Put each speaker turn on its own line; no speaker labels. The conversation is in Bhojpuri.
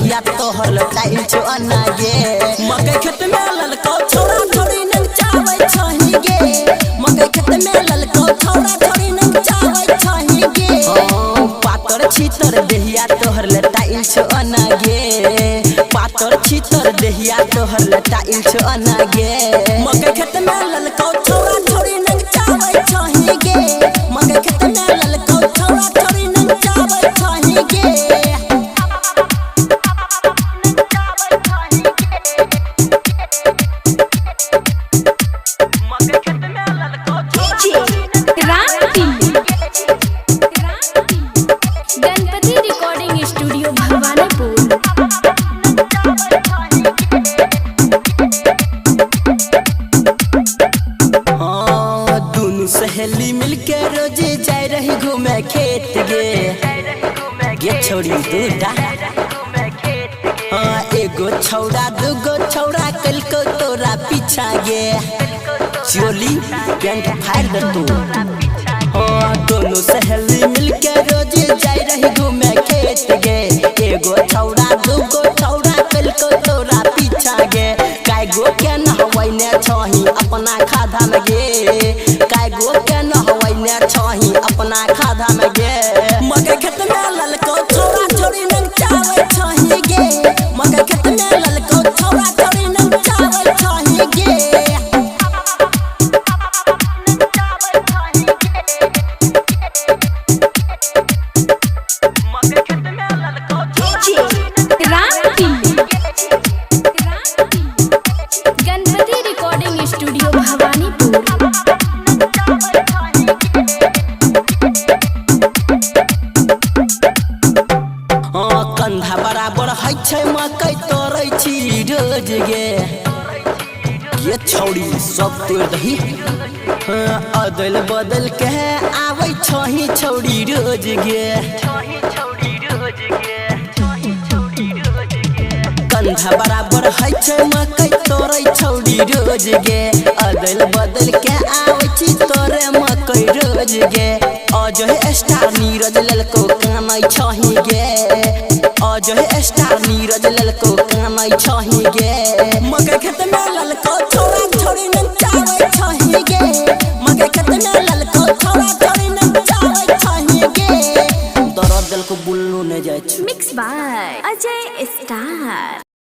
देहिया तोहर लटाइल छो अनागे मकई खेत में ललको छोरा छोरी नचावे छही गे मकई खेत में ललको छोरा छोरी नचावे छही गे पातर छीतर देहिया तोहर लटाइल छो अनागे पातर छीतर देहिया तोहर लटाइल छो अनागे मकई खेत में ललको छोरा छोरी नचावे छही गे मकई खेत में ललको छोरा छोरी नचावे छही गे
गणपति रिकॉर्डिंग स्टूडियो भवानीपुर।
दोनों सहेली मिलके रोजे जाए रही घूमे खेत गे छोड़ी दूटा एगो छौड़ा दूगो छौड़ा कल को तोरा पीछा गे चोली पेंट फाड़ दे तू दोनों सहेली मिलके रोजे जाए रही घूमे खेत गे एगो छौड़ा दूगो छौड़ा कल को तोरा पीछा गे काय गो के नहवै ने छही अपना खाधा में गे काय गो के नहवै ने छही अपना खाधा में गे मकई खेत में ललको छोरा छोरी नचावे छही गे मकई खेत में ललको छोरा छोरी नचावे छही गे
गणपति रिकॉर्डिंग स्टूडियो भवानीपुर।
कंधा बराबर है छै मकई तोड़ै छी रोज गे ये छौड़ी सब तोड़ दही अदल बदल के आबै छही छौड़ी रोज गे कंधा बराबर है छै मकई तोड़ै छौड़ी रोज गे अदल बदल के आबै छी तोरे मकई रोज गे अजय स्टार नीरज ललको कामै छही गे अजय स्टार नीरज ललको कामै छही गे मकई खेत में ललको छोरा छोरी नचावे छही गे मकई खेत में ललको छोरा छोरी नचावे छही गे दरद दिल को बुल्लू ने जाय छ
मिक्स बाय अजय स्टार।